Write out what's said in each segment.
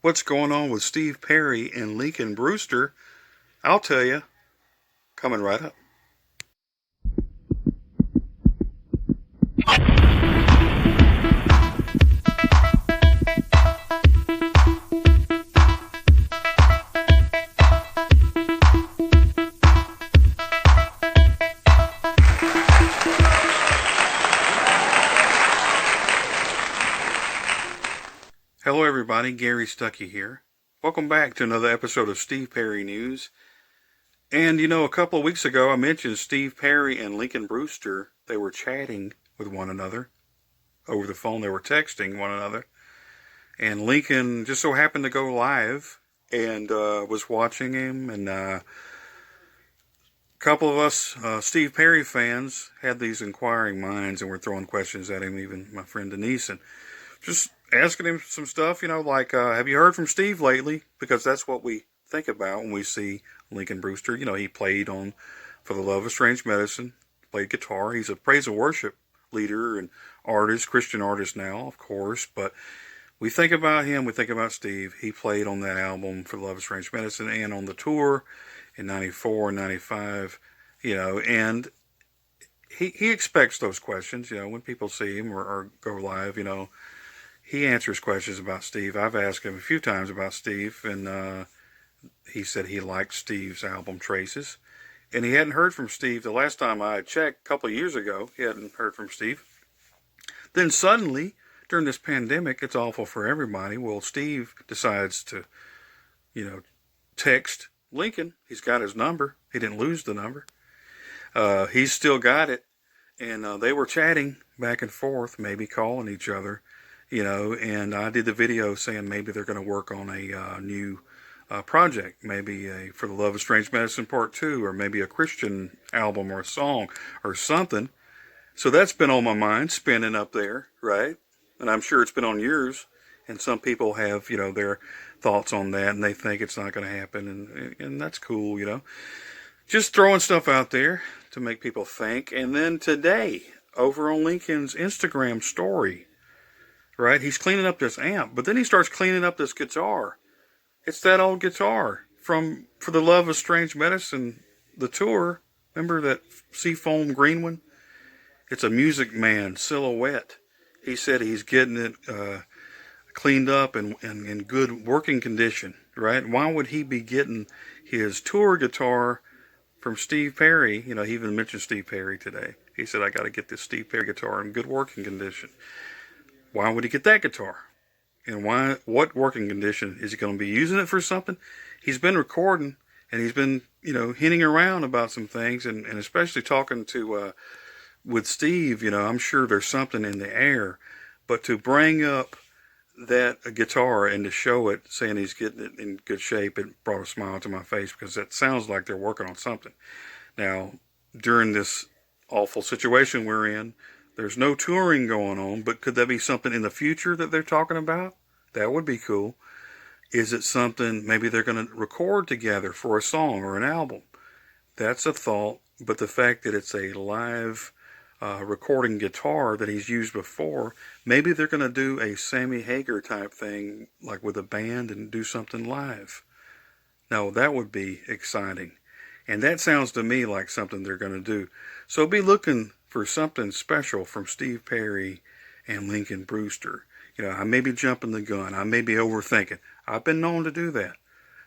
What's going on with Steve Perry and Lincoln Brewster? I'll tell you, coming right up. Hello everybody, Gary Stuckey here. Welcome back to another episode of Steve Perry News. And a couple of weeks ago I mentioned Steve Perry and Lincoln Brewster. They were chatting with one another over the phone. They were texting one another. And Lincoln just so happened to go live and was watching him. And a couple of us Steve Perry fans had these inquiring minds and were throwing questions at him, even my friend Denise. And just asking him some stuff, like, have you heard from Steve lately? Because that's what we think about when we see Lincoln Brewster. He played on For the Love of Strange Medicine, played guitar. He's a praise and worship leader and artist, Christian artist now, of course. But we think about him, we think about Steve. He played on that album, For the Love of Strange Medicine, and on the tour in 94 and 95, and he expects those questions, when people see him or go live, he answers questions about Steve. I've asked him a few times about Steve, and he said he liked Steve's album Traces. And he hadn't heard from Steve. The last time I checked, a couple of years ago, he hadn't heard from Steve. Then suddenly, during this pandemic, it's awful for everybody. Well, Steve decides to, text Lincoln. He's got his number. He didn't lose the number. He's still got it. And they were chatting back and forth, maybe calling each other. And I did the video saying maybe they're going to work on a new project, maybe For the Love of Strange Medicine Part 2, or maybe a Christian album or a song or something. So that's been on my mind, spinning up there, right? And I'm sure it's been on yours. And some people have, their thoughts on that, and they think it's not going to happen, and that's cool, Just throwing stuff out there to make people think. And then today, over on Lincoln's Instagram story, right? He's cleaning up this amp, but then he starts cleaning up this guitar. It's that old guitar from For the Love of Strange Medicine, the tour. Remember that seafoam green one? It's a Music Man Silhouette. He said he's getting it cleaned up and in good working condition, right? Why would he be getting his tour guitar from Steve Perry? He even mentioned Steve Perry today. He said, I got to get this Steve Perry guitar in good working condition. Why would he get that guitar? And what working condition? Is he going to be using it for something? He's been recording, and he's been, hinting around about some things, and especially talking to, with Steve, I'm sure there's something in the air. But to bring up that guitar and to show it, saying he's getting it in good shape, it brought a smile to my face, because that sounds like they're working on something. Now, during this awful situation we're in, there's no touring going on, but could that be something in the future that they're talking about? That would be cool. Is it something maybe they're going to record together for a song or an album? That's a thought, but the fact that it's a live recording guitar that he's used before, maybe they're going to do a Sammy Hagar type thing, like with a band, and do something live. Now, that would be exciting. And that sounds to me like something they're going to do. So be looking for something special from Steve Perry and Lincoln Brewster. I may be jumping the gun. I may be overthinking. I've been known to do that.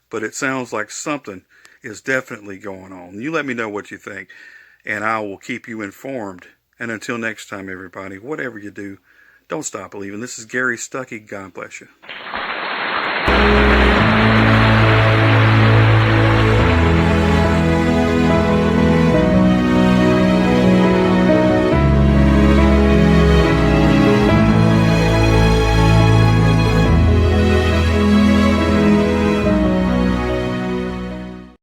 But it sounds like something is definitely going on. You let me know what you think, and I will keep you informed. And until next time, everybody, whatever you do, don't stop believing. This is Gary Stuckey. God bless you.